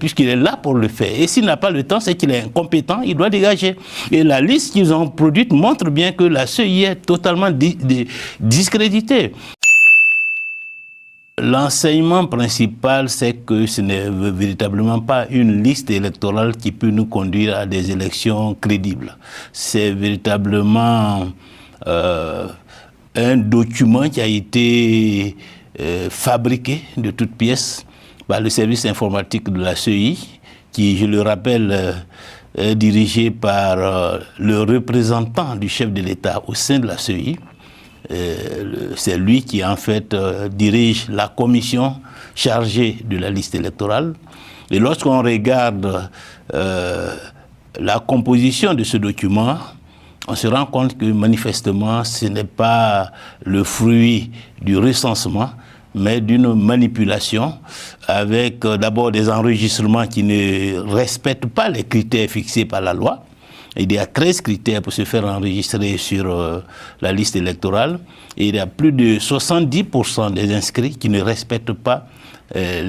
puisqu'il est là pour le faire. Et s'il n'a pas le temps, c'est qu'il est incompétent, il doit dégager. Et la liste qu'ils ont produite montre bien que la CEI est totalement discréditée. L'enseignement principal, c'est que ce n'est véritablement pas une liste électorale qui peut nous conduire à des élections crédibles. C'est véritablement un document qui a été fabriqué de toutes pièces par le service informatique de la CEI, qui, je le rappelle, est dirigé par le représentant du chef de l'État au sein de la CEI. C'est lui qui, en fait, dirige la commission chargée de la liste électorale. Et lorsqu'on regarde la composition de ce document, on se rend compte que, manifestement, ce n'est pas le fruit du recensement, mais d'une manipulation avec d'abord des enregistrements qui ne respectent pas les critères fixés par la loi. Il y a 13 critères pour se faire enregistrer sur la liste électorale et il y a plus de 70% des inscrits qui ne respectent pas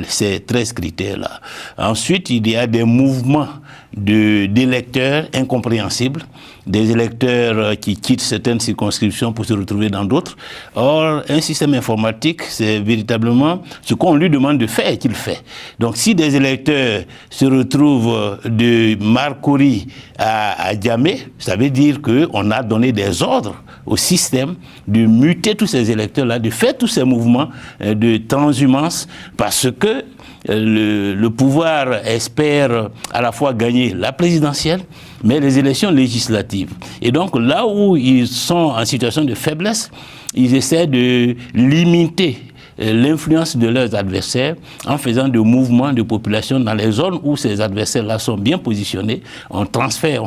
ces 13 critères-là. Ensuite, il y a des mouvements d'électeurs incompréhensibles, des électeurs qui quittent certaines circonscriptions pour se retrouver dans d'autres. Or, un système informatique, c'est véritablement ce qu'on lui demande de faire qu'il fait. Donc, si des électeurs se retrouvent de Marcory à Diamé, ça veut dire qu'on a donné des ordres au système de muter tous ces électeurs-là, de faire tous ces mouvements de transhumance, parce que le pouvoir espère à la fois gagner la présidentielle, mais les élections législatives. Et donc là où ils sont en situation de faiblesse, ils essaient de limiter l'influence de leurs adversaires en faisant des mouvements de population dans les zones où ces adversaires-là sont bien positionnés. On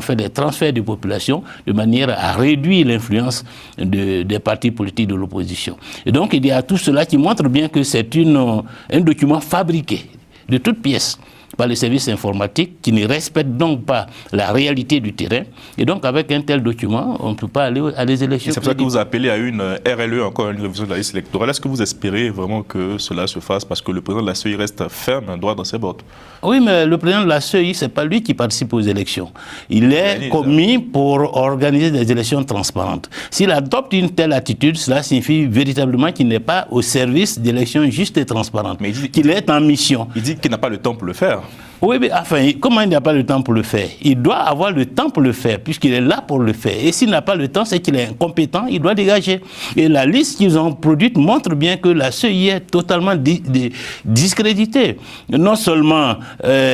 fait des transferts de population de manière à réduire l'influence des partis politiques de l'opposition. Et donc il y a tout cela qui montre bien que c'est un document fabriqué de toutes pièces par les services informatiques qui ne respectent donc pas la réalité du terrain. Et donc, avec un tel document, on ne peut pas aller à des élections. C'est pour ça que vous appelez à une RLE, encore une révision de la liste électorale. Est-ce que vous espérez vraiment que cela se fasse parce que le président de la CEI reste ferme, droit dans ses bottes? Oui, mais le président de la CEI, ce n'est pas lui qui participe aux élections. Il est commis pour organiser des élections transparentes. S'il adopte une telle attitude, cela signifie véritablement qu'il n'est pas au service d'élections justes et transparentes, mais qu'il est en mission. Il dit qu'il n'a pas le temps pour le faire. Oui, mais enfin, comment il n'a pas le temps pour le faire? Il doit avoir le temps pour le faire, puisqu'il est là pour le faire. Et s'il n'a pas le temps, c'est qu'il est incompétent, il doit dégager. Et la liste qu'ils ont produite montre bien que la CEI est totalement discréditée. Non seulement